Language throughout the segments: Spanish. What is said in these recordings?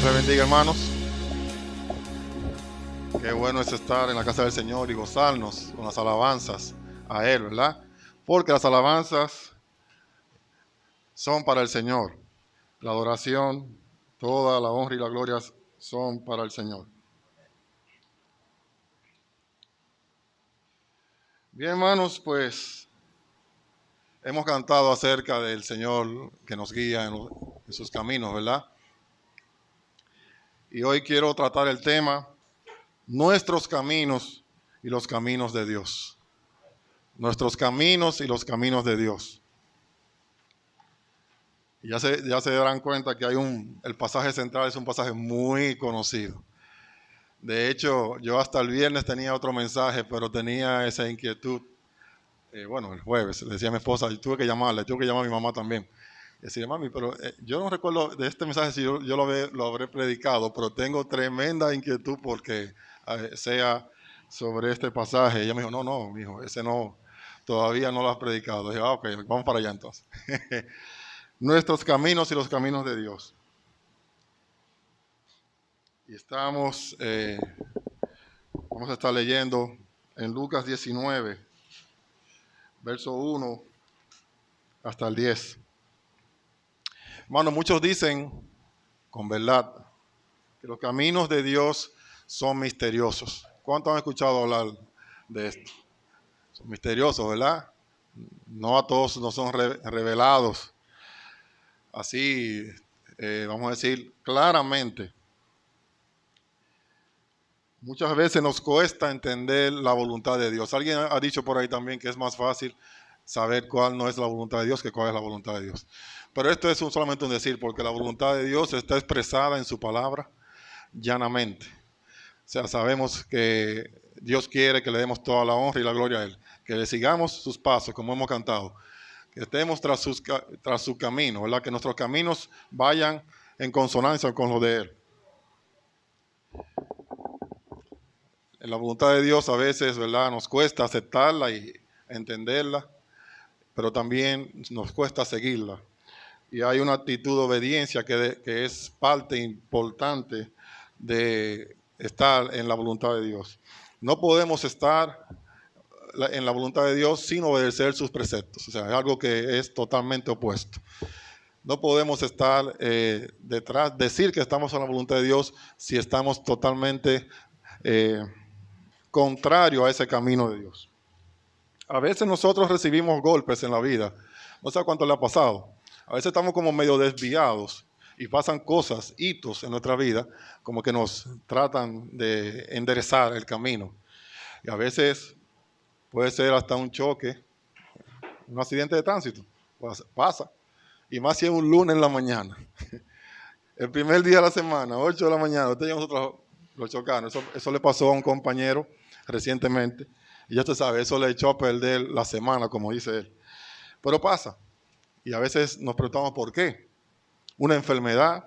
le bendiga, hermanos. Qué bueno es estar en la casa del Señor y gozarnos con las alabanzas a Él, ¿verdad? Porque las alabanzas son para el Señor. La adoración, toda la honra y la gloria son para el Señor. Bien, hermanos, pues hemos cantado acerca del Señor que nos guía en sus caminos, ¿verdad? Y hoy quiero tratar el tema, nuestros caminos y los caminos de Dios. Nuestros caminos y los caminos de Dios. Y ya se darán cuenta que el pasaje central es un pasaje muy conocido. De hecho, yo hasta el viernes tenía otro mensaje, pero tenía esa inquietud. El jueves, le decía a mi esposa, y tuve que llamar a mi mamá también. Y decía, mami, pero yo no recuerdo de este mensaje si yo lo habré predicado, pero tengo tremenda inquietud porque sea sobre este pasaje. Y ella me dijo, no, mijo, ese no, todavía no lo has predicado. Y dije, ok, vamos para allá entonces. Nuestros caminos y los caminos de Dios. Y vamos a estar leyendo en Lucas 19, verso 1 hasta el 10. Hermanos, muchos dicen, con verdad, que los caminos de Dios son misteriosos. ¿Cuántos han escuchado hablar de esto? Son misteriosos, ¿verdad? No a todos no son revelados. Así, vamos a decir claramente. Muchas veces nos cuesta entender la voluntad de Dios. Alguien ha dicho por ahí también que es más fácil saber cuál no es la voluntad de Dios que cuál es la voluntad de Dios. Pero esto es solamente un decir, porque la voluntad de Dios está expresada en su palabra llanamente. O sea, sabemos que Dios quiere que le demos toda la honra y la gloria a Él, que le sigamos sus pasos, como hemos cantado, que estemos tras su camino, ¿verdad? Que nuestros caminos vayan en consonancia con los de Él. En la voluntad de Dios a veces, ¿verdad? Nos cuesta aceptarla y entenderla, pero también nos cuesta seguirla. Y hay una actitud de obediencia que es parte importante de estar en la voluntad de Dios. No podemos estar en la voluntad de Dios sin obedecer sus preceptos. O sea, es algo que es totalmente opuesto. No podemos estar decir que estamos en la voluntad de Dios si estamos totalmente contrario a ese camino de Dios. A veces nosotros recibimos golpes en la vida. No sé cuánto le ha pasado. A veces estamos como medio desviados y pasan cosas, hitos en nuestra vida, como que nos tratan de enderezar el camino. Y a veces puede ser hasta un choque, un accidente de tránsito. Pasa. Y más si es un lunes en la mañana. El primer día de la semana, 8 de la mañana, nosotros lo chocaron. Eso le pasó a un compañero recientemente. Y ya usted sabe, eso le echó a perder la semana, como dice él. Pero pasa. Y a veces nos preguntamos por qué. Una enfermedad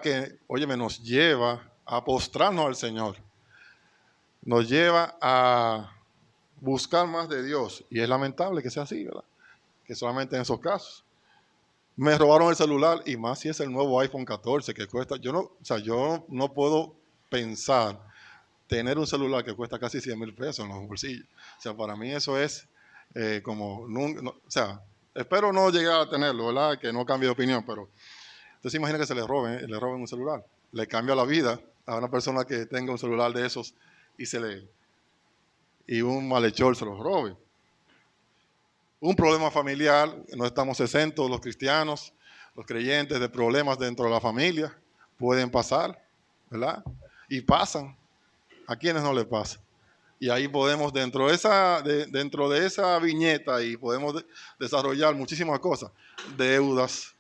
que, óyeme, nos lleva a postrarnos al Señor. Nos lleva a buscar más de Dios. Y es lamentable que sea así, ¿verdad? Que solamente en esos casos. Me robaron el celular y más si es el nuevo iPhone 14 que cuesta. Yo no puedo pensar tener un celular que cuesta casi 100,000 pesos en los bolsillos. O sea, para mí eso es espero no llegar a tenerlo, ¿verdad? Que no cambie de opinión, pero usted se imagina que se le roben un celular. Le cambia la vida a una persona que tenga un celular de esos y un malhechor se los robe. Un problema familiar, no estamos exentos los cristianos, los creyentes, de problemas dentro de la familia. Pueden pasar, ¿verdad? Y pasan. ¿A quiénes no les pasa? Y ahí podemos, dentro de esa viñeta, y podemos desarrollar muchísimas cosas. Deudas,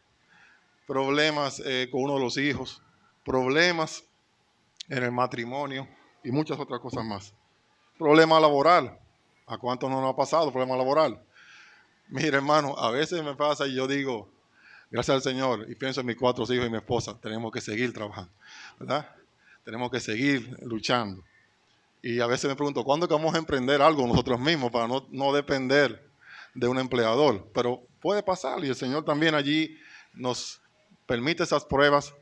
problemas con uno de los hijos, problemas en el matrimonio y muchas otras cosas más. Problema laboral. ¿A cuánto no nos ha pasado problema laboral? Mire, hermano, a veces me pasa y yo digo, gracias al Señor, y pienso en mis 4 hijos y mi esposa, tenemos que seguir trabajando, ¿verdad? Tenemos que seguir luchando. Y a veces me pregunto, ¿cuándo vamos a emprender algo nosotros mismos para no depender de un empleador? Pero puede pasar y el Señor también allí nos permite esas pruebas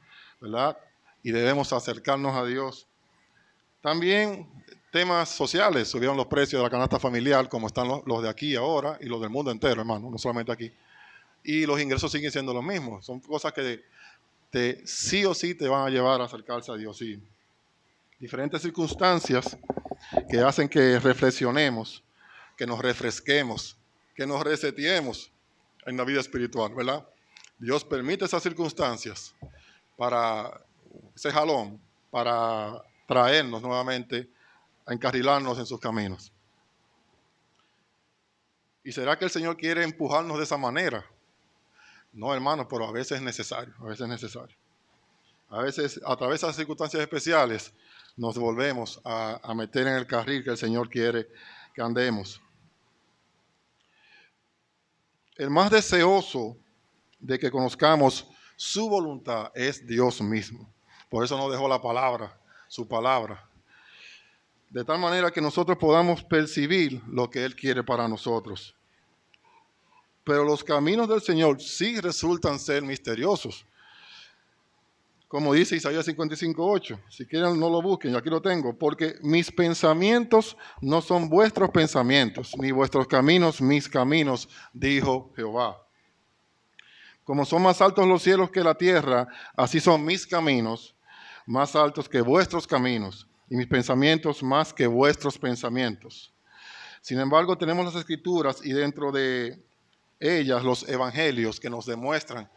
¿verdad? Y debemos acercarnos a Dios. También temas sociales, subieron los precios de la canasta familiar, como están los de aquí ahora y los del mundo entero, hermano, no solamente aquí. Y los ingresos siguen siendo los mismos. Son cosas que sí o sí te van a llevar a acercarse a Dios. Sí. Diferentes circunstancias que hacen que reflexionemos, que nos refresquemos, que nos reseteemos en la vida espiritual, ¿verdad? Dios permite esas circunstancias para ese jalón, para traernos nuevamente a encarrilarnos en sus caminos. ¿Y será que el Señor quiere empujarnos de esa manera? No, hermanos, pero a veces es necesario, a veces es necesario. A veces, a través de esas circunstancias especiales, nos volvemos a meter en el carril que el Señor quiere que andemos. El más deseoso de que conozcamos su voluntad es Dios mismo. Por eso nos dejó la palabra, su palabra. De tal manera que nosotros podamos percibir lo que Él quiere para nosotros. Pero los caminos del Señor sí resultan ser misteriosos. Como dice Isaías 55:8, si quieren no lo busquen, aquí lo tengo, porque mis pensamientos no son vuestros pensamientos, ni vuestros caminos mis caminos, dijo Jehová. Como son más altos los cielos que la tierra, así son mis caminos, más altos que vuestros caminos, y mis pensamientos más que vuestros pensamientos. Sin embargo, tenemos las Escrituras y dentro de ellas los evangelios que nos demuestran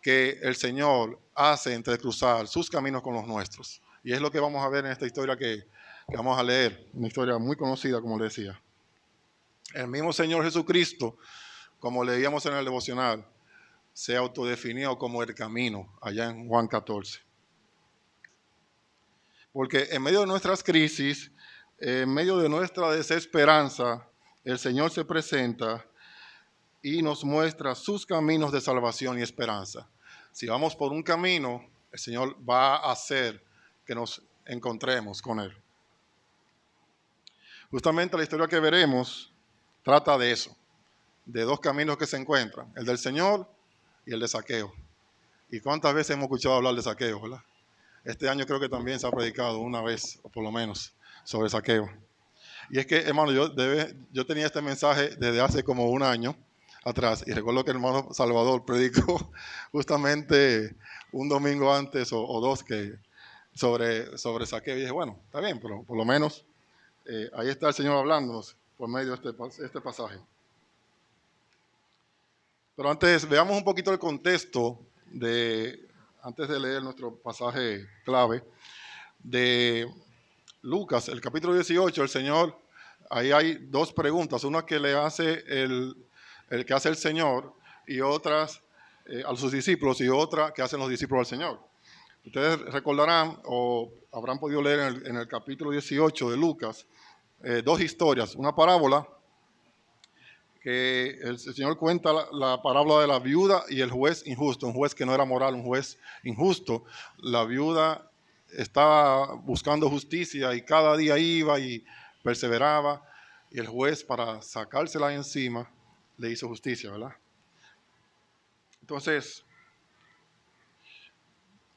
que el Señor hace entrecruzar sus caminos con los nuestros. Y es lo que vamos a ver en esta historia que vamos a leer, una historia muy conocida, como le decía. El mismo Señor Jesucristo, como leíamos en el devocional, se autodefinió como el camino, allá en Juan 14. Porque en medio de nuestras crisis, en medio de nuestra desesperanza, el Señor se presenta y nos muestra sus caminos de salvación y esperanza. Si vamos por un camino, el Señor va a hacer que nos encontremos con Él. Justamente la historia que veremos trata de eso, de dos caminos que se encuentran, el del Señor y el de Zaqueo. ¿Y cuántas veces hemos escuchado hablar de Zaqueo, verdad? Este año creo que también se ha predicado una vez, o por lo menos, sobre Zaqueo. Y es que, hermano, yo tenía este mensaje desde hace como un año atrás, y recuerdo que el hermano Salvador predicó justamente un domingo antes o dos sobre Zaqueo. Y dije, bueno, está bien, pero por lo menos ahí está el Señor hablándonos por medio de este pasaje. Pero antes, veamos un poquito el contexto antes de leer nuestro pasaje clave, de Lucas, el capítulo 18, el Señor, ahí hay dos preguntas, una que le hace el que hace el Señor y otras a sus discípulos y otra que hacen los discípulos al Señor. Ustedes recordarán o habrán podido leer en el capítulo 18 de Lucas dos historias, una parábola que el Señor cuenta la parábola de la viuda y el juez injusto, un juez que no era moral, un juez injusto. La viuda estaba buscando justicia y cada día iba y perseveraba, y el juez, para sacársela encima, le hizo justicia, ¿verdad? Entonces,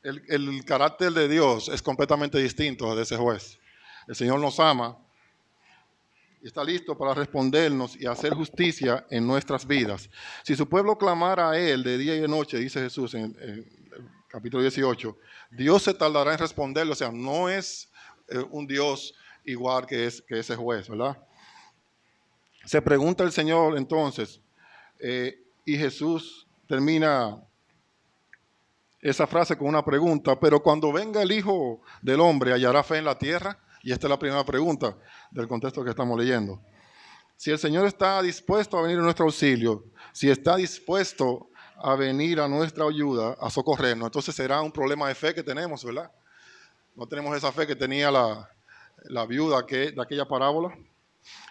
el carácter de Dios es completamente distinto al de ese juez. El Señor nos ama y está listo para respondernos y hacer justicia en nuestras vidas. Si su pueblo clamara a Él de día y de noche, dice Jesús en el capítulo 18, Dios se tardará en responderle. O sea, no es un Dios igual que ese juez, ¿verdad? Se pregunta el Señor entonces, y Jesús termina esa frase con una pregunta, pero cuando venga el Hijo del Hombre, ¿hallará fe en la tierra? Y esta es la primera pregunta del contexto que estamos leyendo. Si el Señor está dispuesto a venir a nuestro auxilio, si está dispuesto a venir a nuestra ayuda, a socorrernos, entonces será un problema de fe que tenemos, ¿verdad? No tenemos esa fe que tenía la viuda de aquella parábola.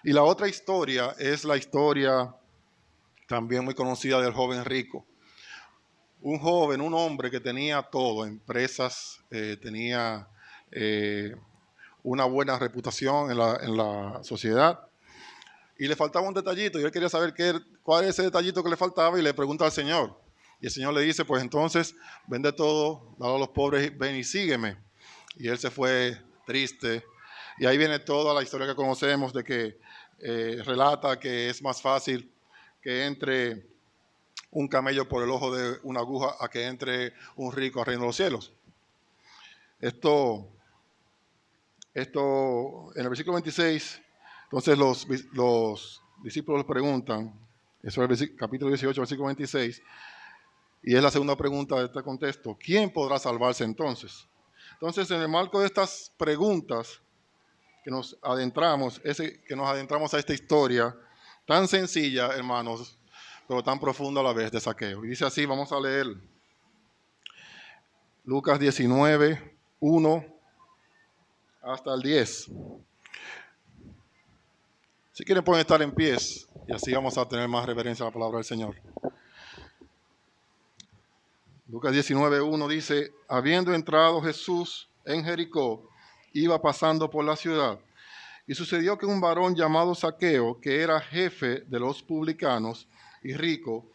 Y la otra historia es la historia también muy conocida del joven rico. Un joven, un hombre que tenía todo, empresas, tenía una buena reputación en la sociedad, y le faltaba un detallito, y él quería saber cuál es ese detallito que le faltaba, y le pregunta al Señor. Y el Señor le dice, pues entonces, vende todo, dalo a los pobres, ven y sígueme. Y él se fue triste. Y ahí viene toda la historia que conocemos de que relata que es más fácil que entre un camello por el ojo de una aguja a que entre un rico al reino de los cielos. Esto en el versículo 26, entonces los discípulos preguntan, eso es el capítulo 18, versículo 26, y es la segunda pregunta de este contexto, ¿quién podrá salvarse entonces? Entonces, en el marco de estas preguntas que nos adentramos a esta historia tan sencilla, hermanos, pero tan profunda a la vez de Zaqueo. Y dice así, vamos a leer Lucas 19, 1 hasta el 10. Si quieren pueden estar en pies y así vamos a tener más reverencia a la palabra del Señor. Lucas 19:1 dice, habiendo entrado Jesús en Jericó, iba pasando por la ciudad, y sucedió que un varón llamado Zaqueo, que era jefe de los publicanos y rico,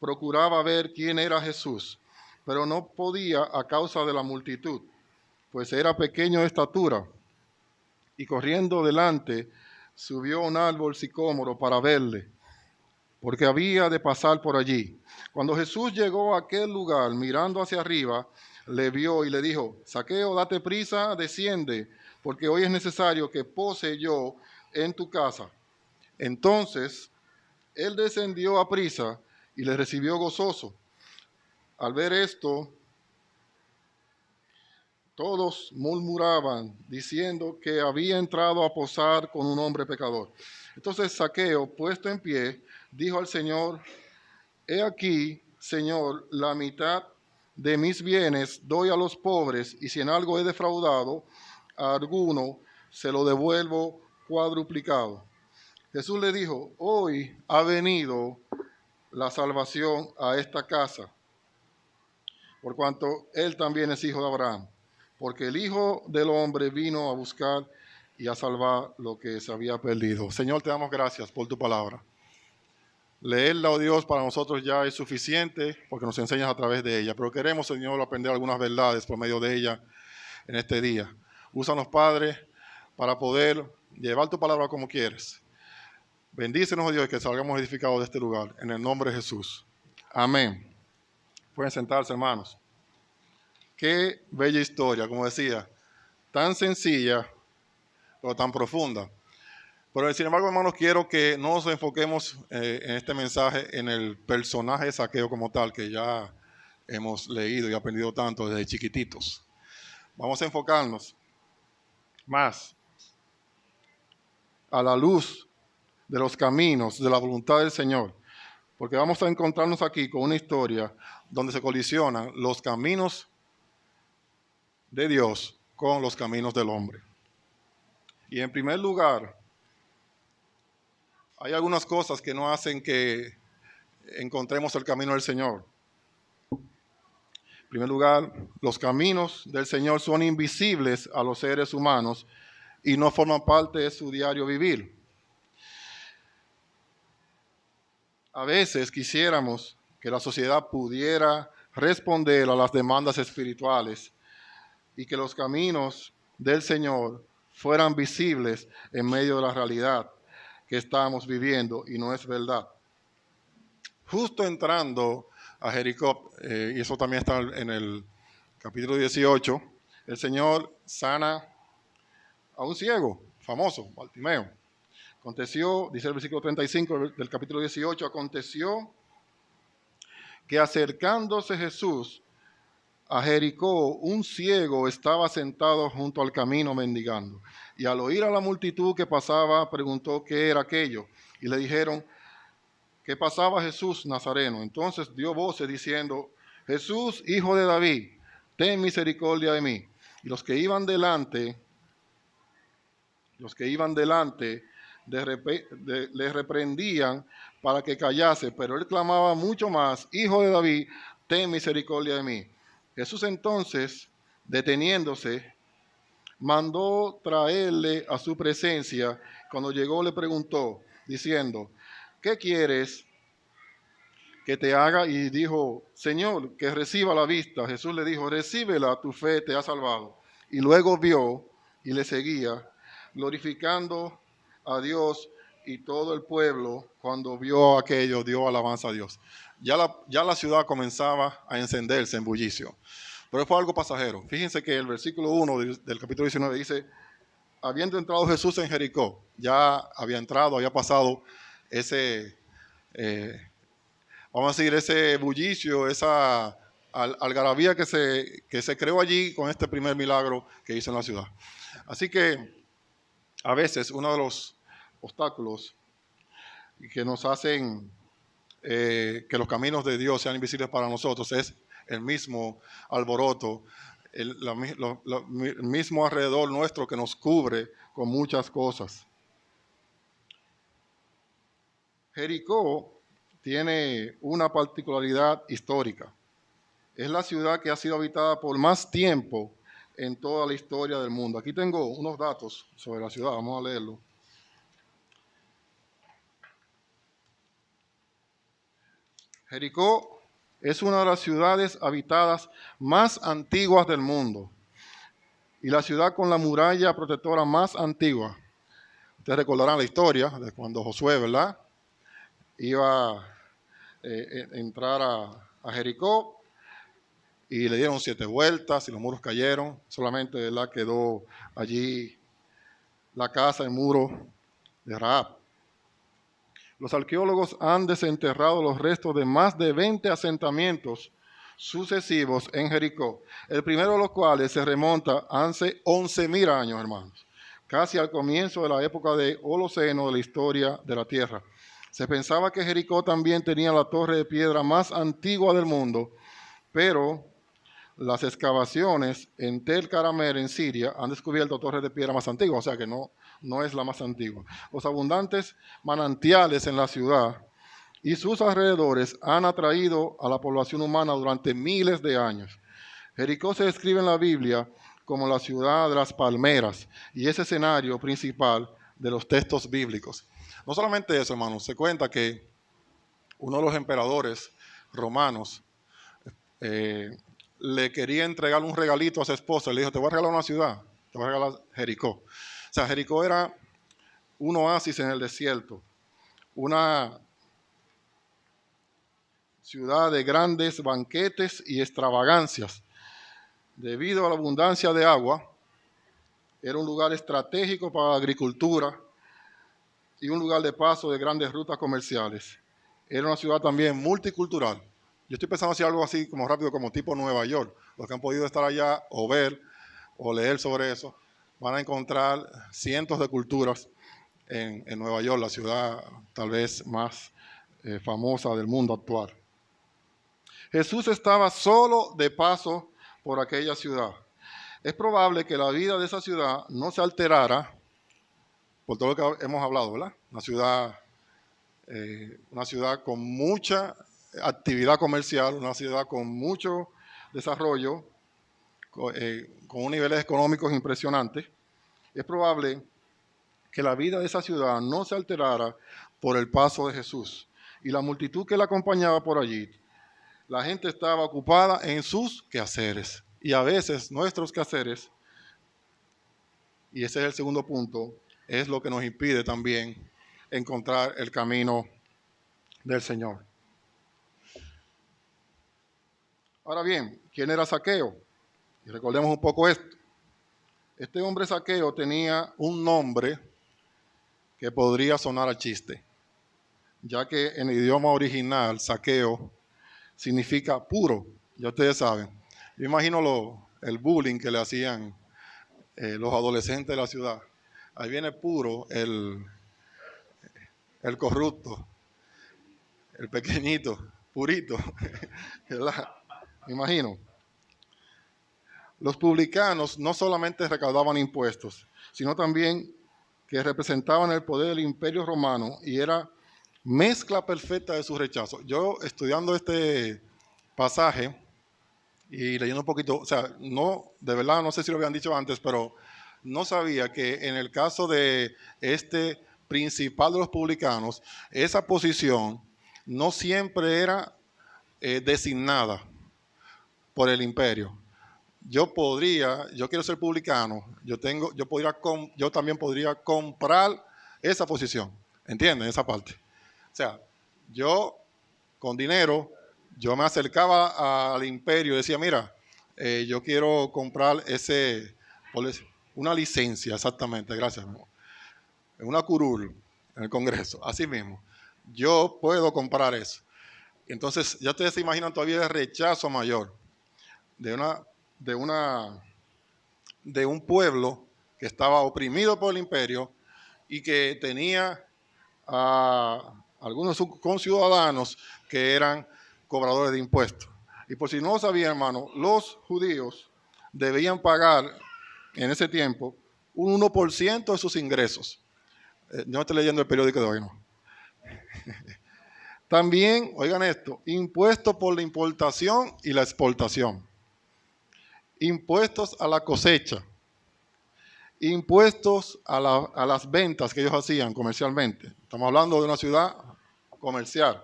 procuraba ver quién era Jesús, pero no podía a causa de la multitud, pues era pequeño de estatura, y corriendo delante, subió a un árbol sicómoro para verle, porque había de pasar por allí. Cuando Jesús llegó a aquel lugar, mirando hacia arriba, le vio y le dijo, Zaqueo, date prisa, desciende, porque hoy es necesario que pose yo en tu casa. Entonces, él descendió a prisa y le recibió gozoso. Al ver esto, todos murmuraban, diciendo que había entrado a posar con un hombre pecador. Entonces Zaqueo, puesto en pie, dijo al Señor, he aquí, Señor, la mitad de mis bienes doy a los pobres, y si en algo he defraudado a alguno, se lo devuelvo cuadruplicado. Jesús le dijo, hoy ha venido la salvación a esta casa, por cuanto él también es hijo de Abraham, porque el Hijo del Hombre vino a buscar y a salvar lo que se había perdido. Señor, te damos gracias por tu palabra. Leerla, oh Dios, para nosotros ya es suficiente porque nos enseñas a través de ella, pero queremos, Señor, aprender algunas verdades por medio de ella en este día. Úsanos, Padre, para poder llevar tu palabra como quieres. Bendícenos, oh Dios, que salgamos edificados de este lugar, en el nombre de Jesús. Amén. Pueden sentarse, hermanos. Qué bella historia, como decía, tan sencilla, pero tan profunda. Pero sin embargo, hermanos, quiero que no nos enfoquemos en este mensaje en el personaje de Zaqueo como tal, que ya hemos leído y aprendido tanto desde chiquititos. Vamos a enfocarnos más a la luz de los caminos, de la voluntad del Señor, porque vamos a encontrarnos aquí con una historia donde se colisionan los caminos de Dios con los caminos del hombre. Y en primer lugar, hay algunas cosas que no hacen que encontremos el camino del Señor. En primer lugar, los caminos del Señor son invisibles a los seres humanos y no forman parte de su diario vivir. A veces quisiéramos que la sociedad pudiera responder a las demandas espirituales y que los caminos del Señor fueran visibles en medio de la realidad que estamos viviendo, y no es verdad. Justo entrando a Jericó, y eso también está en el capítulo 18, el Señor sana a un ciego famoso, Bartimeo. Aconteció, dice el versículo 35 del capítulo 18, aconteció que acercándose Jesús a Jericó, un ciego estaba sentado junto al camino mendigando. Y al oír a la multitud que pasaba, preguntó qué era aquello. Y le dijeron, ¿qué pasaba Jesús Nazareno? Entonces dio voces diciendo, Jesús, hijo de David, ten misericordia de mí. Y los que iban delante le reprendían para que callase, pero él clamaba mucho más, Hijo de David, ten misericordia de mí. Jesús entonces, deteniéndose, mandó traerle a su presencia. Cuando llegó le preguntó, diciendo, ¿qué quieres que te haga. Y dijo, Señor, que reciba la vista. Jesús le dijo, recíbela, tu fe te ha salvado. Y luego vio y le seguía, glorificando a Dios, y todo el pueblo, cuando vio aquello, dio alabanza a Dios. Ya la ciudad comenzaba a encenderse en bullicio, pero fue algo pasajero. Fíjense que el versículo 1 del capítulo 19 dice, habiendo entrado Jesús en Jericó, ya había entrado, había pasado ese, vamos a decir, ese bullicio, esa algarabía que se creó allí con este primer milagro que hizo en la ciudad. Así que a veces uno de los obstáculos que nos hacen que los caminos de Dios sean invisibles para nosotros es el mismo alboroto, el mismo alrededor nuestro que nos cubre con muchas cosas. Jericó tiene una particularidad histórica. Es la ciudad que ha sido habitada por más tiempo en toda la historia del mundo. Aquí tengo unos datos sobre la ciudad, vamos a leerlo. Jericó es una de las ciudades habitadas más antiguas del mundo y la ciudad con la muralla protectora más antigua. Ustedes recordarán la historia de cuando Josué, ¿verdad?, iba a entrar a Jericó y le dieron 7 vueltas y los muros cayeron. Solamente, ¿verdad?, quedó allí la casa, el muro de Rahab. Los arqueólogos han desenterrado los restos de más de 20 asentamientos sucesivos en Jericó, el primero de los cuales se remonta hace 11.000 años, hermanos, casi al comienzo de la época de Holoceno de la historia de la tierra. Se pensaba que Jericó también tenía la torre de piedra más antigua del mundo, pero las excavaciones en Tel Karamer, en Siria, han descubierto torres de piedra más antiguas, o sea que no es la más antigua. Los abundantes manantiales en la ciudad y sus alrededores han atraído a la población humana durante miles de años. Jericó se describe en la Biblia como la ciudad de las palmeras y es escenario principal de los textos bíblicos. No solamente eso, hermanos, se cuenta que uno de los emperadores romanos le quería entregar un regalito a su esposa. Le dijo, te voy a regalar una ciudad, te voy a regalar Jericó. O sea, Jericó era un oasis en el desierto, una ciudad de grandes banquetes y extravagancias. Debido a la abundancia de agua, era un lugar estratégico para la agricultura y un lugar de paso de grandes rutas comerciales. Era una ciudad también multicultural. Yo estoy pensando hacer algo así como rápido, como tipo Nueva York. Los que han podido estar allá o ver o leer sobre eso, van a encontrar cientos de culturas en Nueva York, la ciudad tal vez más famosa del mundo actual. Jesús estaba solo de paso por aquella ciudad. Es probable que la vida de esa ciudad no se alterara por todo lo que hemos hablado, ¿verdad? Una ciudad con mucha actividad comercial, una ciudad con mucho desarrollo, con unos niveles económicos impresionantes. Es probable que la vida de esa ciudad no se alterara por el paso de Jesús y la multitud que la acompañaba por allí. La gente estaba ocupada en sus quehaceres y a veces nuestros quehaceres, y ese es el segundo punto, es lo que nos impide también encontrar el camino del Señor. Ahora bien, ¿quién era Zaqueo? Y recordemos un poco esto. Este hombre Zaqueo tenía un nombre que podría sonar a chiste, ya que en el idioma original, Zaqueo significa puro, ya ustedes saben. Yo imagino el bullying que le hacían los adolescentes de la ciudad. Ahí viene puro el corrupto, el pequeñito, purito, ¿verdad? Me imagino. Los publicanos no solamente recaudaban impuestos, sino también que representaban el poder del Imperio Romano y era mezcla perfecta de su rechazo. Yo estudiando este pasaje y leyendo un poquito, o sea, no, de verdad no sé si lo habían dicho antes, pero no sabía que en el caso de este principal de los publicanos, esa posición no siempre era designada por el imperio. Yo quiero ser publicano, yo también podría comprar esa posición. ¿Entienden esa parte? O sea, yo con dinero, yo me acercaba al imperio y decía, mira, yo quiero comprar una licencia, exactamente, gracias, una curul en el Congreso, así mismo. Yo puedo comprar eso. Entonces, ya ustedes se imaginan todavía el rechazo mayor de de una, de un pueblo que estaba oprimido por el imperio y que tenía a algunos conciudadanos que eran cobradores de impuestos. Y por si no lo sabían, hermano, los judíos debían pagar en ese tiempo un 1% de sus ingresos. No estoy leyendo el periódico de hoy, ¿no? También, oigan esto, impuestos por la importación y la exportación. Impuestos a la cosecha. Impuestos a las ventas que ellos hacían comercialmente. Estamos hablando de una ciudad comercial.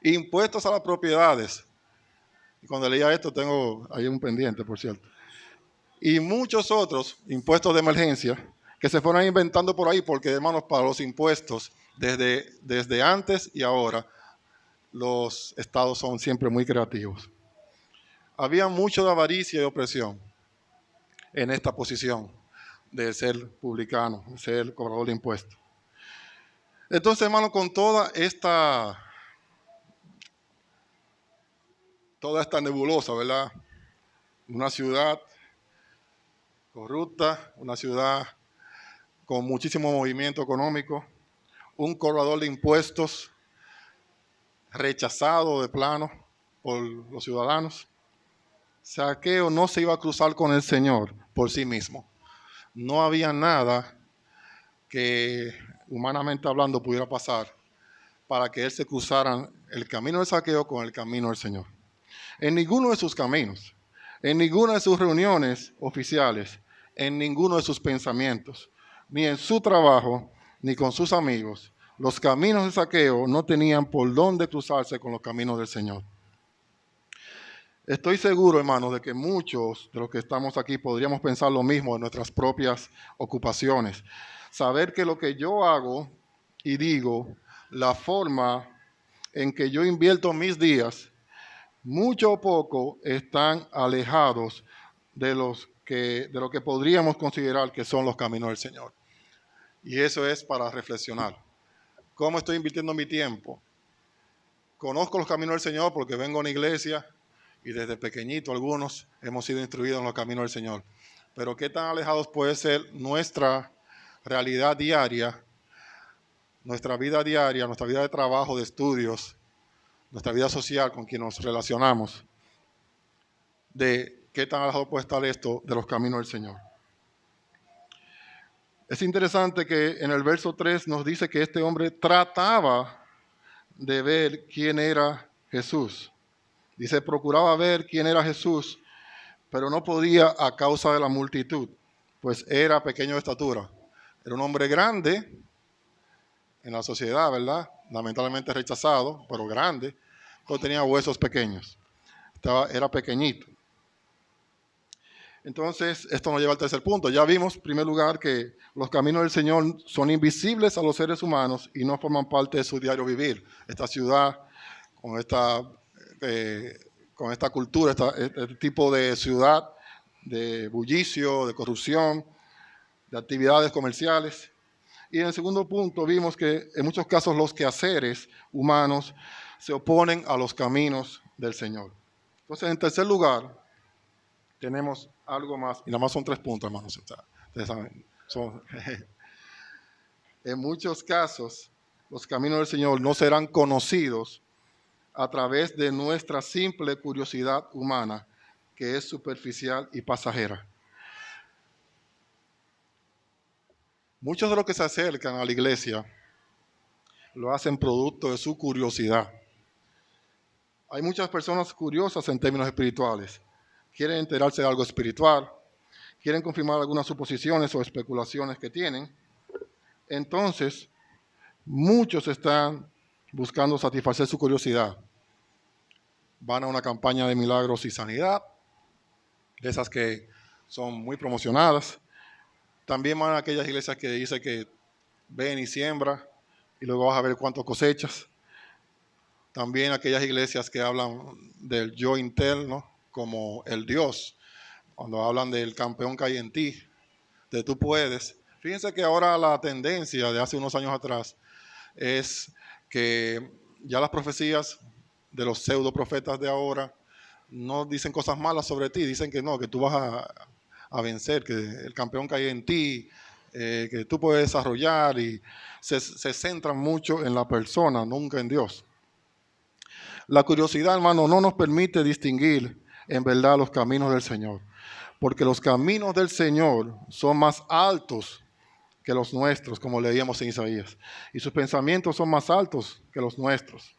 Impuestos a las propiedades. Y cuando leía esto tengo ahí un pendiente, por cierto. Y muchos otros impuestos de emergencia que se fueron inventando por ahí, porque, hermanos, para los impuestos, desde antes y ahora, los estados son siempre muy creativos. Había mucho de avaricia y opresión en esta posición de ser publicano, de ser cobrador de impuestos. Entonces, hermano, con toda esta nebulosa, ¿verdad? Una ciudad corrupta, una ciudad con muchísimo movimiento económico, un cobrador de impuestos rechazado de plano por los ciudadanos. Zaqueo no se iba a cruzar con el Señor por sí mismo. No había nada que, humanamente hablando, pudiera pasar para que él se cruzara el camino de Zaqueo con el camino del Señor. En ninguno de sus caminos, en ninguna de sus reuniones oficiales, en ninguno de sus pensamientos, ni en su trabajo, ni con sus amigos, los caminos de Zaqueo no tenían por dónde cruzarse con los caminos del Señor. Estoy seguro, hermanos, de que muchos de los que estamos aquí podríamos pensar lo mismo en nuestras propias ocupaciones. Saber que lo que yo hago y digo, la forma en que yo invierto mis días, mucho o poco están alejados de lo que podríamos considerar que son los caminos del Señor. Y eso es para reflexionar. ¿Cómo estoy invirtiendo mi tiempo? Conozco los caminos del Señor porque vengo a una iglesia y desde pequeñito algunos hemos sido instruidos en los caminos del Señor. Pero ¿qué tan alejados puede ser nuestra realidad diaria, nuestra vida diaria, nuestra vida de trabajo, de estudios, nuestra vida social con quien nos relacionamos, de qué tan alejado puede estar esto de los caminos del Señor? Es interesante que en el verso 3 nos dice que este hombre trataba de ver quién era Jesús. Dice, procuraba ver quién era Jesús, pero no podía a causa de la multitud, pues era pequeño de estatura. Era un hombre grande en la sociedad, ¿verdad? Lamentablemente rechazado, pero grande, pero tenía huesos pequeños. Era pequeñito. Entonces, esto nos lleva al tercer punto. Ya vimos, en primer lugar, que los caminos del Señor son invisibles a los seres humanos y no forman parte de su diario vivir. Esta ciudad, con esta cultura, este tipo de ciudad, de bullicio, de corrupción, de actividades comerciales. Y en el segundo punto vimos que en muchos casos los quehaceres humanos se oponen a los caminos del Señor. Entonces, en tercer lugar, tenemos algo más, y nada más son 3 puntos, hermanos. Ustedes saben, en muchos casos, los caminos del Señor no serán conocidos a través de nuestra simple curiosidad humana, que es superficial y pasajera. Muchos de los que se acercan a la iglesia lo hacen producto de su curiosidad. Hay muchas personas curiosas en términos espirituales. Quieren enterarse de algo espiritual, quieren confirmar algunas suposiciones o especulaciones que tienen. Entonces, muchos están buscando satisfacer su curiosidad. Van a una campaña de milagros y sanidad, de esas que son muy promocionadas. También van a aquellas iglesias que dicen que ven y siembra y luego vas a ver cuánto cosechas. También aquellas iglesias que hablan del yo interno como el Dios, cuando hablan del campeón que hay en ti, de tú puedes. Fíjense que ahora la tendencia de hace unos años atrás es que ya las profecías de los pseudo profetas de ahora no dicen cosas malas sobre ti, dicen que no, que tú vas a vencer, que el campeón que hay en ti, que tú puedes desarrollar, y se centran mucho en la persona, nunca en Dios. La curiosidad, hermano, no nos permite distinguir en verdad los caminos del Señor, porque los caminos del Señor son más altos que los nuestros, como leíamos en Isaías, y sus pensamientos son más altos que los nuestros.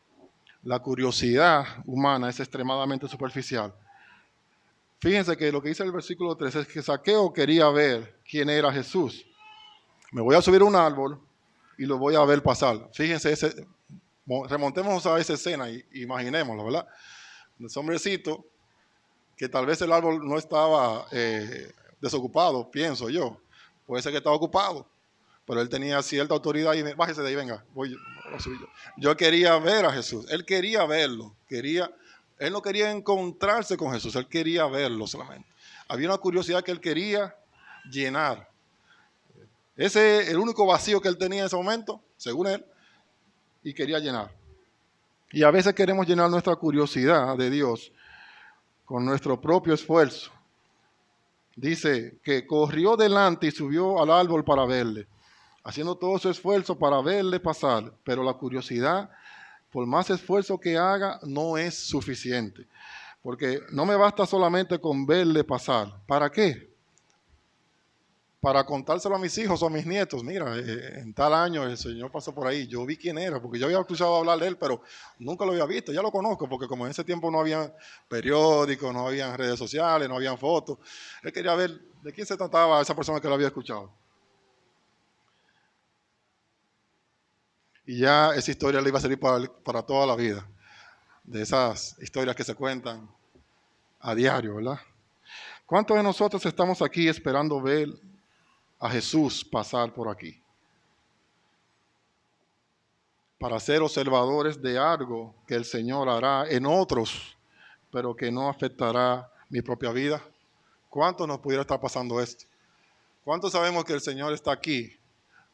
La curiosidad humana es extremadamente superficial. Fíjense que lo que dice el versículo 3 es que Zaqueo quería ver quién era Jesús. Me voy a subir a un árbol y lo voy a ver pasar. Fíjense, remontemos a esa escena y imaginémoslo, ¿verdad? Ese hombrecito, que tal vez el árbol no estaba desocupado, pienso yo. Puede ser que estaba ocupado, pero él tenía cierta autoridad y bájese de ahí, venga, voy a subir yo. Yo quería ver a Jesús, él quería verlo, él no quería encontrarse con Jesús, él quería verlo solamente. Había una curiosidad que él quería llenar. Ese es el único vacío que él tenía en ese momento, según él, y quería llenar. Y a veces queremos llenar nuestra curiosidad de Dios con nuestro propio esfuerzo. Dice que corrió delante y subió al árbol para verle, haciendo todo su esfuerzo para verle pasar, pero la curiosidad, por más esfuerzo que haga, no es suficiente. Porque no me basta solamente con verle pasar. ¿Para qué? Para contárselo a mis hijos o a mis nietos. Mira, en tal año el Señor pasó por ahí. Yo vi quién era, porque yo había escuchado hablar de él, pero nunca lo había visto. Ya lo conozco, porque como en ese tiempo no había periódicos, no había redes sociales, no había fotos. Él quería ver de quién se trataba esa persona que lo había escuchado. Y ya esa historia le iba a servir para toda la vida. De esas historias que se cuentan a diario, ¿verdad? ¿Cuántos de nosotros estamos aquí esperando ver a Jesús pasar por aquí? Para ser observadores de algo que el Señor hará en otros, pero que no afectará mi propia vida. ¿Cuántos nos pudiera estar pasando esto? ¿Cuántos sabemos que el Señor está aquí,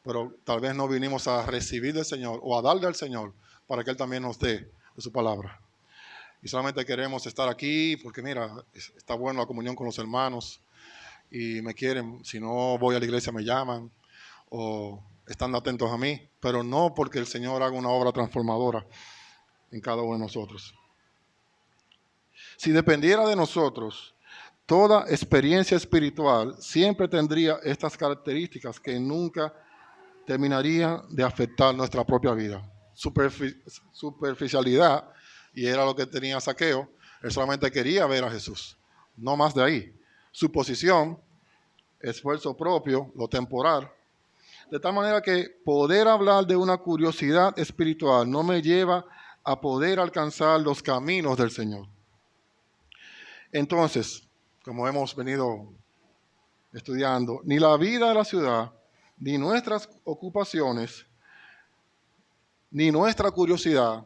pero tal vez no vinimos a recibir del Señor o a darle al Señor para que Él también nos dé de su palabra? Y solamente queremos estar aquí porque, mira, está buena la comunión con los hermanos y me quieren. Si no voy a la iglesia me llaman o están atentos a mí, pero no porque el Señor haga una obra transformadora en cada uno de nosotros. Si dependiera de nosotros, toda experiencia espiritual siempre tendría estas características que nunca terminarían de afectar nuestra propia vida. Superficialidad, y era lo que tenía Zaqueo. Él solamente quería ver a Jesús, no más de ahí. Suposición, esfuerzo propio, lo temporal. De tal manera que poder hablar de una curiosidad espiritual no me lleva a poder alcanzar los caminos del Señor. Entonces, como hemos venido estudiando, ni la vida de la ciudad, ni nuestras ocupaciones, ni nuestra curiosidad,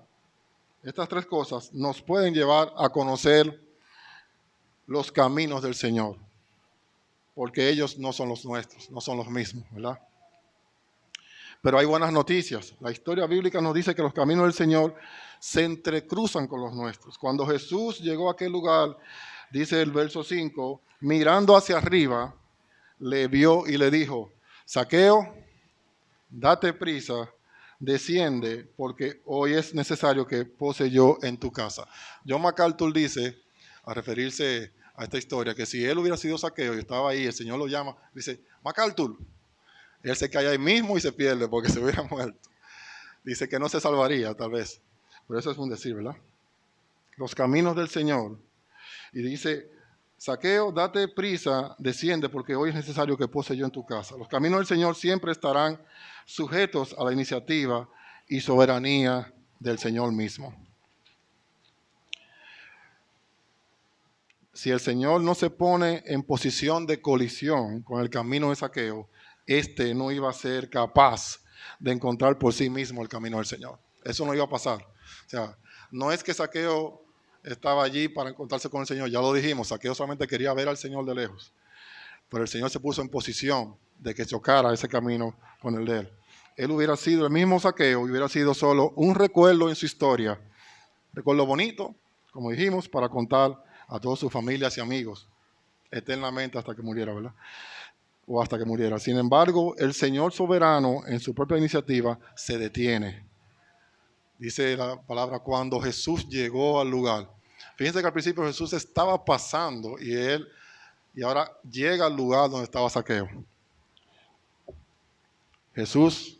estas tres cosas nos pueden llevar a conocer los caminos del Señor, porque ellos no son los nuestros, no son los mismos, ¿verdad? Pero hay buenas noticias. La historia bíblica nos dice que los caminos del Señor se entrecruzan con los nuestros. Cuando Jesús llegó a aquel lugar, dice el verso 5, mirando hacia arriba, le vio y le dijo, Zaqueo, date prisa, desciende, porque hoy es necesario que pose yo en tu casa. John MacArthur dice, a referirse a esta historia, que si él hubiera sido Zaqueo y estaba ahí, el Señor lo llama, dice, MacArthur, él se cae ahí mismo y se pierde porque se hubiera muerto. Dice que no se salvaría, tal vez. Pero eso es un decir, ¿verdad? Los caminos del Señor. Y dice, Zaqueo, date prisa, desciende, porque hoy es necesario que pose yo en tu casa. Los caminos del Señor siempre estarán sujetos a la iniciativa y soberanía del Señor mismo. Si el Señor no se pone en posición de colisión con el camino de Zaqueo, este no iba a ser capaz de encontrar por sí mismo el camino del Señor. Eso no iba a pasar. O sea, no es que Zaqueo estaba allí para encontrarse con el Señor, ya lo dijimos, Zaqueo solamente quería ver al Señor de lejos, pero el Señor se puso en posición de que chocara ese camino con el de él. Él hubiera sido el mismo Zaqueo, hubiera sido solo un recuerdo en su historia, recuerdo bonito, como dijimos, para contar a todas sus familias y amigos eternamente hasta que muriera, ¿verdad? O hasta que muriera. Sin embargo, el Señor soberano en su propia iniciativa se detiene. Dice la palabra cuando Jesús llegó al lugar. Fíjense que al principio Jesús estaba pasando y ahora llega al lugar donde estaba Zaqueo. Jesús,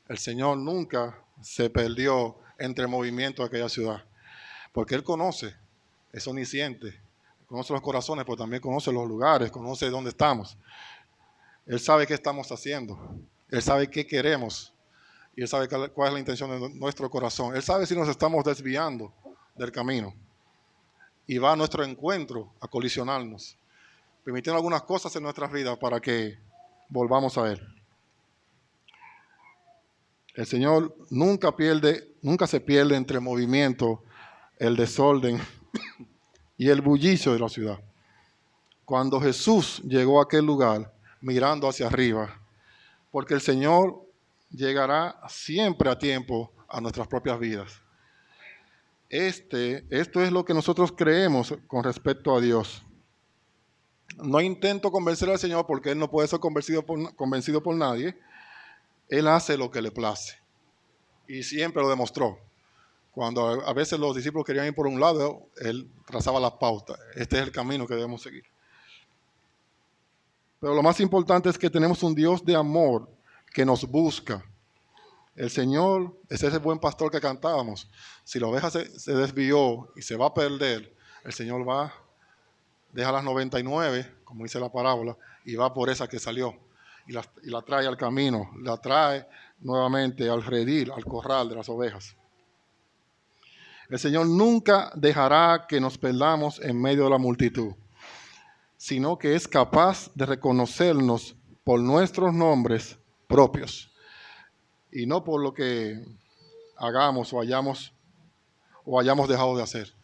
el Señor, nunca se perdió entre el movimiento de aquella ciudad, porque Él conoce, es omnisciente, conoce los corazones, pero también conoce los lugares, conoce dónde estamos. Él sabe qué estamos haciendo, Él sabe qué queremos y Él sabe cuál es la intención de nuestro corazón. Él sabe si nos estamos desviando del camino y va a nuestro encuentro a colisionarnos, permitiendo algunas cosas en nuestras vidas para que volvamos a Él. El Señor nunca se pierde entre el movimiento, el desorden y el bullicio de la ciudad. Cuando Jesús llegó a aquel lugar, mirando hacia arriba, porque el Señor llegará siempre a tiempo a nuestras propias vidas. Esto es lo que nosotros creemos con respecto a Dios. No intento convencer al Señor porque Él no puede ser convencido por nadie. Él hace lo que le place. Y siempre lo demostró. Cuando a veces los discípulos querían ir por un lado, Él trazaba las pautas. Este es el camino que debemos seguir. Pero lo más importante es que tenemos un Dios de amor que nos busca. El Señor es ese buen pastor que cantábamos. Si la oveja se desvió y se va a perder, el Señor va, deja las 99, como dice la parábola, y va por esa que salió. Y la trae al camino, la trae nuevamente al redil, al corral de las ovejas. El Señor nunca dejará que nos perdamos en medio de la multitud, sino que es capaz de reconocernos por nuestros nombres propios y no por lo que hagamos o hayamos dejado de hacer.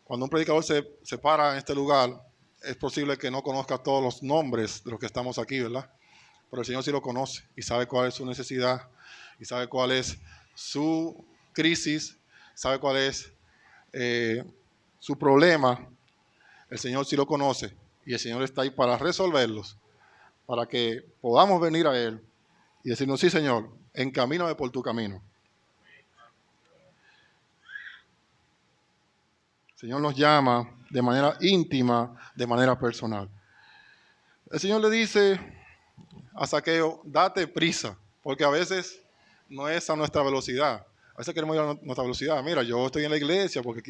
Cuando un predicador se para en este lugar, es posible que no conozca todos los nombres de los que estamos aquí, ¿verdad? Pero el Señor sí lo conoce y sabe cuál es su necesidad y sabe cuál es su crisis, sabe cuál es su problema. El Señor sí lo conoce y el Señor está ahí para resolverlos, para que podamos venir a Él y decirnos, sí, Señor, encamíname por tu camino. El Señor nos llama de manera íntima, de manera personal. El Señor le dice a Zaqueo, date prisa, porque a veces no es a nuestra velocidad. A veces queremos ir a nuestra velocidad. Mira, yo estoy en la iglesia porque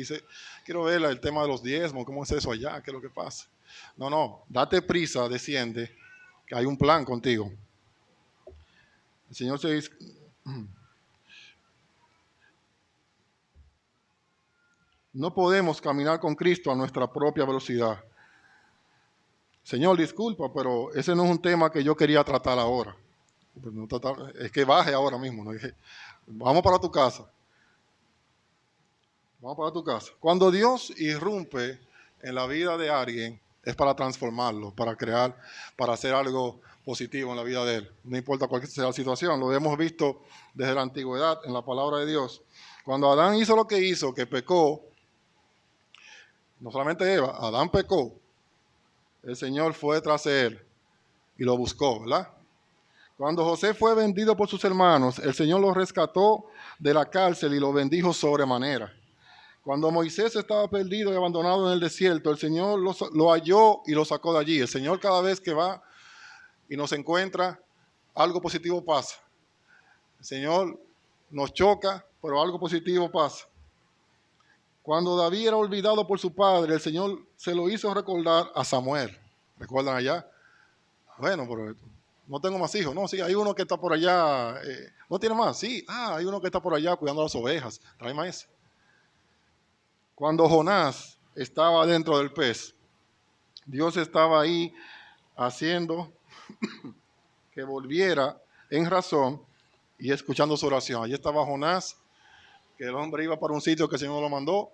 quiero ver el tema de los diezmos, cómo es eso allá, qué es lo que pasa. No, date prisa, desciende, que hay un plan contigo. El Señor se dice, no podemos caminar con Cristo a nuestra propia velocidad. Señor, disculpa, pero ese no es un tema que yo quería tratar ahora. Es que baje ahora mismo. ¿No? Vamos para tu casa. Vamos para tu casa. Cuando Dios irrumpe en la vida de alguien, es para transformarlo, para crear, para hacer algo positivo en la vida de él. No importa cuál sea la situación. Lo hemos visto desde la antigüedad en la palabra de Dios. Cuando Adán hizo lo que hizo, que pecó, no solamente Eva, Adán pecó, el Señor fue tras él y lo buscó, ¿verdad? Cuando José fue vendido por sus hermanos, el Señor lo rescató de la cárcel y lo bendijo sobremanera. Cuando Moisés estaba perdido y abandonado en el desierto, el Señor lo halló y lo sacó de allí. El Señor cada vez que va y nos encuentra, algo positivo pasa. El Señor nos choca, pero algo positivo pasa. Cuando David era olvidado por su padre, el Señor se lo hizo recordar a Samuel. ¿Recuerdan allá? Bueno, pero no tengo más hijos. No, sí, hay uno que está por allá. ¿No tiene más? Sí. Hay uno que está por allá cuidando las ovejas. Tráeme a ese. Cuando Jonás estaba dentro del pez, Dios estaba ahí haciendo que volviera en razón y escuchando su oración. Allí estaba Jonás, que el hombre iba para un sitio que el Señor lo mandó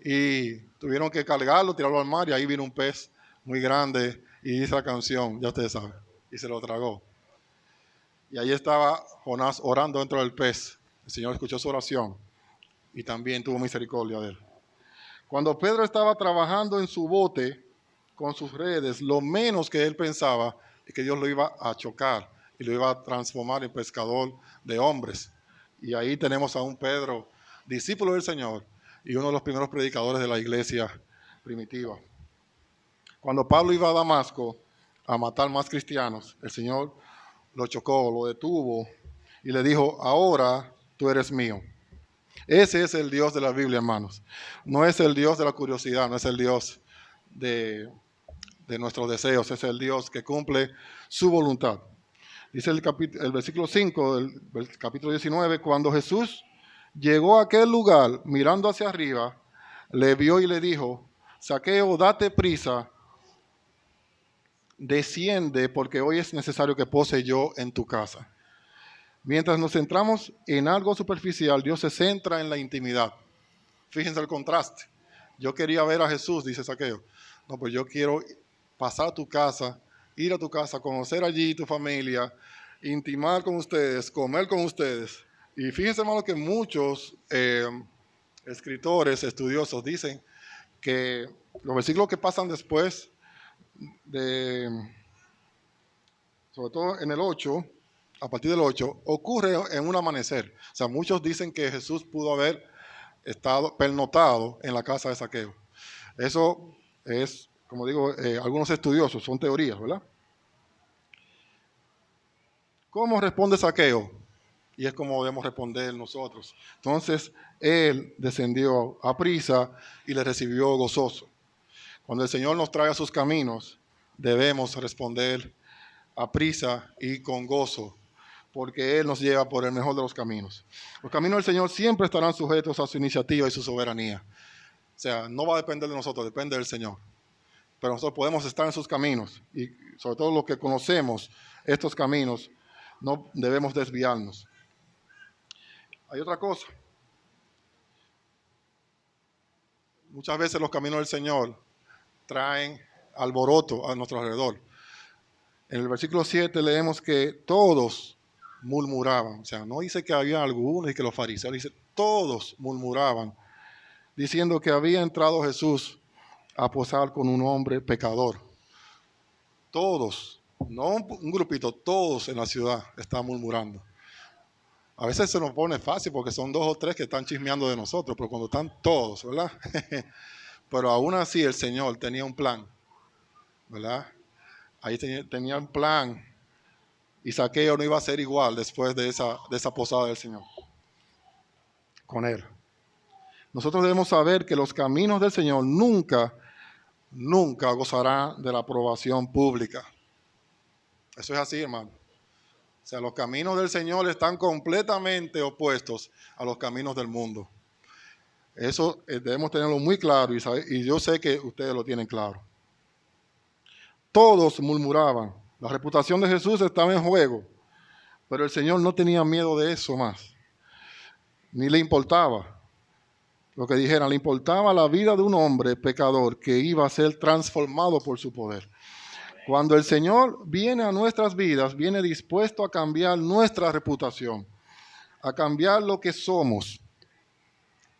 y tuvieron que cargarlo, tirarlo al mar y ahí vino un pez muy grande y dice la canción, ya ustedes saben, y se lo tragó. Y ahí estaba Jonás orando dentro del pez. El Señor escuchó su oración y también tuvo misericordia de él. Cuando Pedro estaba trabajando en su bote con sus redes, lo menos que él pensaba es que Dios lo iba a chocar y lo iba a transformar en pescador de hombres. Y ahí tenemos a un Pedro, discípulo del Señor y uno de los primeros predicadores de la iglesia primitiva. Cuando Pablo iba a Damasco a matar más cristianos, el Señor lo chocó, lo detuvo y le dijo, ahora tú eres mío. Ese es el Dios de la Biblia, hermanos. No es el Dios de la curiosidad, no es el Dios de nuestros deseos, es el Dios que cumple su voluntad. Dice el versículo 5 del capítulo 19, cuando Jesús llegó a aquel lugar, mirando hacia arriba, le vio y le dijo, Zaqueo, date prisa, desciende, porque hoy es necesario que pose yo en tu casa. Mientras nos centramos en algo superficial, Dios se centra en la intimidad. Fíjense el contraste. Yo quería ver a Jesús, dice Zaqueo. No, pues yo quiero pasar a tu casa, ir a tu casa, conocer allí tu familia, intimar con ustedes, comer con ustedes. Y fíjense, hermano, que muchos escritores, estudiosos, dicen que los versículos que pasan después, sobre todo en el 8, a partir del 8, ocurre en un amanecer. O sea, muchos dicen que Jesús pudo haber estado pernoctado en la casa de Zaqueo. Eso es, como digo, algunos estudiosos, son teorías, ¿verdad? ¿Cómo responde Zaqueo? Y es como debemos responder nosotros. Entonces, él descendió a prisa y le recibió gozoso. Cuando el Señor nos trae a sus caminos, debemos responder a prisa y con gozo, porque Él nos lleva por el mejor de los caminos. Los caminos del Señor siempre estarán sujetos a su iniciativa y su soberanía. O sea, no va a depender de nosotros, depende del Señor. Pero nosotros podemos estar en sus caminos y sobre todo los que conocemos estos caminos, no debemos desviarnos. Hay otra cosa. Muchas veces los caminos del Señor traen alboroto a nuestro alrededor. En el versículo 7 leemos que todos murmuraban. O sea, no dice que había algunos y que los fariseos, dice todos murmuraban, diciendo que había entrado Jesús a posar con un hombre pecador. Todos, no un grupito, todos en la ciudad estaban murmurando. A veces se nos pone fácil porque son 2 o 3 que están chismeando de nosotros, pero cuando están todos, ¿verdad? Pero aún así el Señor tenía un plan, ¿verdad? Ahí tenía un plan y Zaqueo no iba a ser igual después de esa posada del Señor con él. Nosotros debemos saber que los caminos del Señor nunca gozarán de la aprobación pública. Eso es así, hermano. O sea, los caminos del Señor están completamente opuestos a los caminos del mundo. Eso debemos tenerlo muy claro y yo sé que ustedes lo tienen claro. Todos murmuraban. La reputación de Jesús estaba en juego, pero el Señor no tenía miedo de eso más. Ni le importaba lo que dijeran, le importaba la vida de un hombre pecador que iba a ser transformado por su poder. Cuando el Señor viene a nuestras vidas, viene dispuesto a cambiar nuestra reputación, a cambiar lo que somos.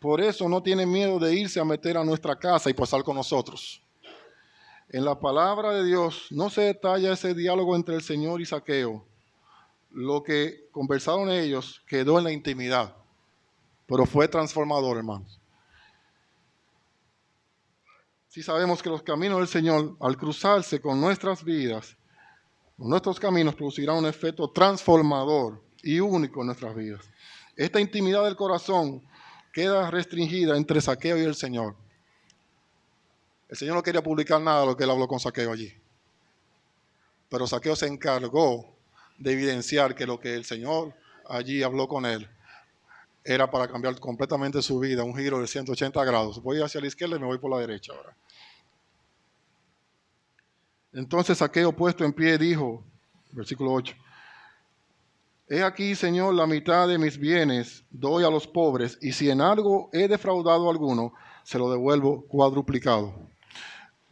Por eso no tiene miedo de irse a meter a nuestra casa y pasar con nosotros. En la palabra de Dios no se detalla ese diálogo entre el Señor y Zaqueo. Lo que conversaron ellos quedó en la intimidad, pero fue transformador, hermanos. Si sabemos que los caminos del Señor, al cruzarse con nuestras vidas, con nuestros caminos, producirán un efecto transformador y único en nuestras vidas. Esta intimidad del corazón queda restringida entre Zaqueo y el Señor. El Señor no quería publicar nada de lo que él habló con Zaqueo allí. Pero Zaqueo se encargó de evidenciar que lo que el Señor allí habló con él era para cambiar completamente su vida, un giro de 180 grados. Voy hacia la izquierda y me voy por la derecha ahora. Entonces Zaqueo, puesto en pie, dijo, versículo 8, he aquí, Señor, la mitad de mis bienes doy a los pobres, y si en algo he defraudado a alguno, se lo devuelvo cuadruplicado.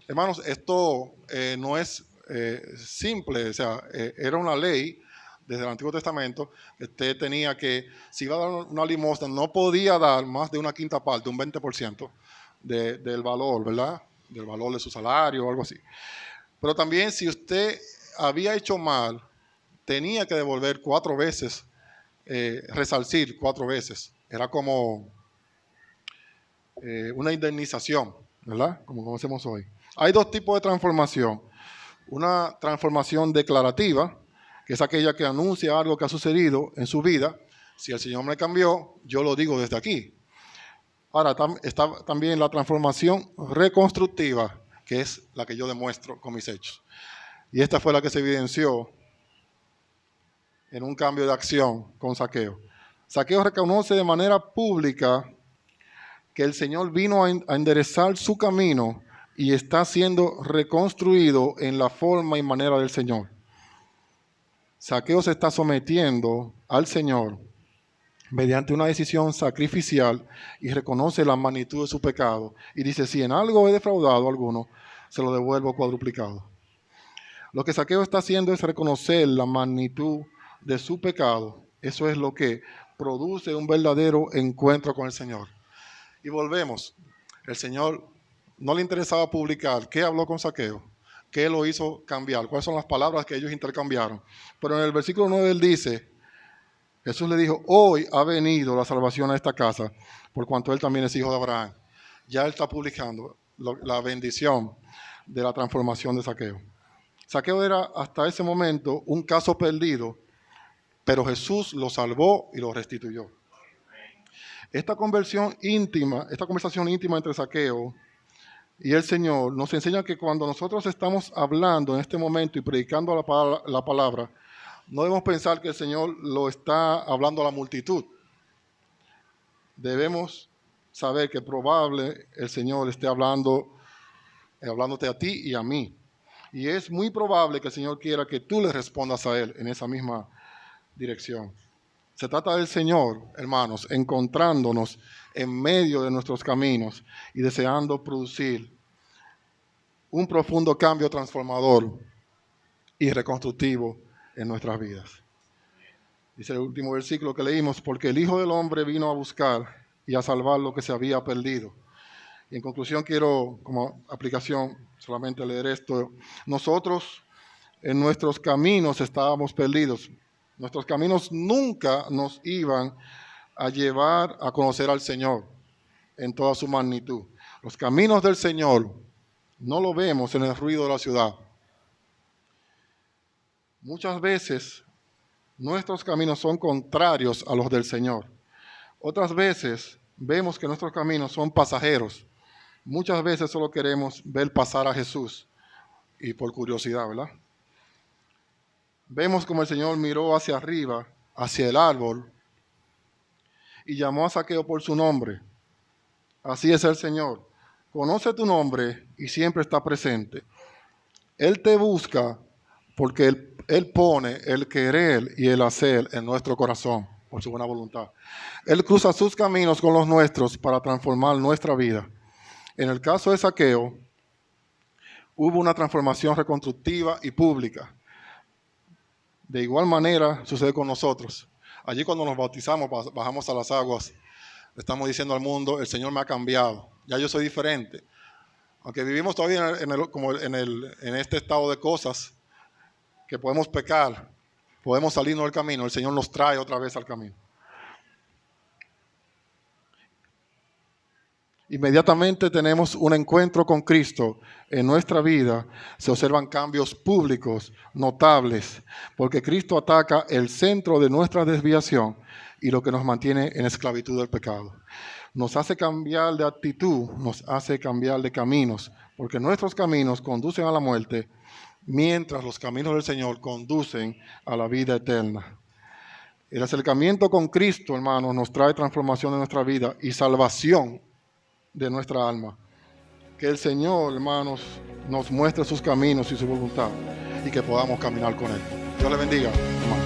Hermanos, esto no es simple, o sea, era una ley desde el Antiguo Testamento que usted tenía que, si iba a dar una limosna, no podía dar más de una quinta parte, un 20% del valor, ¿verdad? Del valor de su salario o algo así. Pero también si usted había hecho mal, tenía que devolver 4 veces, resarcir 4 veces. Era como una indemnización, ¿verdad? Como conocemos hoy. Hay 2 tipos de transformación. Una transformación declarativa, que es aquella que anuncia algo que ha sucedido en su vida. Si el Señor me cambió, yo lo digo desde aquí. Ahora está también la transformación reconstructiva, que es la que yo demuestro con mis hechos. Y esta fue la que se evidenció en un cambio de acción con Zaqueo. Zaqueo reconoce de manera pública que el Señor vino a enderezar su camino y está siendo reconstruido en la forma y manera del Señor. Zaqueo se está sometiendo al Señor mediante una decisión sacrificial y reconoce la magnitud de su pecado. Y dice, si en algo he defraudado a alguno, se lo devuelvo cuadruplicado. Lo que Zaqueo está haciendo es reconocer la magnitud de su pecado. Eso es lo que produce un verdadero encuentro con el Señor. Y volvemos. El Señor no le interesaba publicar qué habló con Zaqueo, qué lo hizo cambiar, cuáles son las palabras que ellos intercambiaron. Pero en el versículo 9 él dice, Jesús le dijo, hoy ha venido la salvación a esta casa, por cuanto él también es hijo de Abraham. Ya él está publicando la bendición de la transformación de Zaqueo. Zaqueo era hasta ese momento un caso perdido, pero Jesús lo salvó y lo restituyó. Esta conversación íntima entre Zaqueo y el Señor nos enseña que cuando nosotros estamos hablando en este momento y predicando la palabra, no debemos pensar que el Señor lo está hablando a la multitud. Debemos saber que probable el Señor esté hablándote a ti y a mí. Y es muy probable que el Señor quiera que tú le respondas a Él en esa misma dirección. Se trata del Señor, hermanos, encontrándonos en medio de nuestros caminos y deseando producir un profundo cambio transformador y reconstructivo en nuestras vidas. Dice el último versículo que leímos, porque el Hijo del Hombre vino a buscar y a salvar lo que se había perdido. Y en conclusión quiero, como aplicación, solamente leer esto. Nosotros en nuestros caminos estábamos perdidos. Nuestros caminos nunca nos iban a llevar a conocer al Señor en toda su magnitud. Los caminos del Señor no lo vemos en el ruido de la ciudad. Muchas veces nuestros caminos son contrarios a los del Señor. Otras veces vemos que nuestros caminos son pasajeros. Muchas veces solo queremos ver pasar a Jesús y por curiosidad, ¿verdad? Vemos como el Señor miró hacia arriba, hacia el árbol, y llamó a Zaqueo por su nombre. Así es el Señor. Conoce tu nombre y siempre está presente. Él te busca porque Él pone el querer y el hacer en nuestro corazón por su buena voluntad. Él cruza sus caminos con los nuestros para transformar nuestra vida. En el caso de Zaqueo, hubo una transformación reconstructiva y pública. De igual manera sucede con nosotros. Allí cuando nos bautizamos, bajamos a las aguas, le estamos diciendo al mundo, el Señor me ha cambiado, ya yo soy diferente. Aunque vivimos todavía en este estado de cosas, que podemos pecar, podemos salirnos del camino, el Señor nos trae otra vez al camino. Inmediatamente tenemos un encuentro con Cristo en nuestra vida, se observan cambios públicos notables, porque Cristo ataca el centro de nuestra desviación y lo que nos mantiene en esclavitud del pecado. Nos hace cambiar de actitud, nos hace cambiar de caminos, porque nuestros caminos conducen a la muerte mientras los caminos del Señor conducen a la vida eterna. El acercamiento con Cristo, hermanos, nos trae transformación en nuestra vida y salvación de nuestra alma. Que el Señor, hermanos, nos muestre sus caminos y su voluntad y que podamos caminar con Él. Dios le bendiga, hermanos.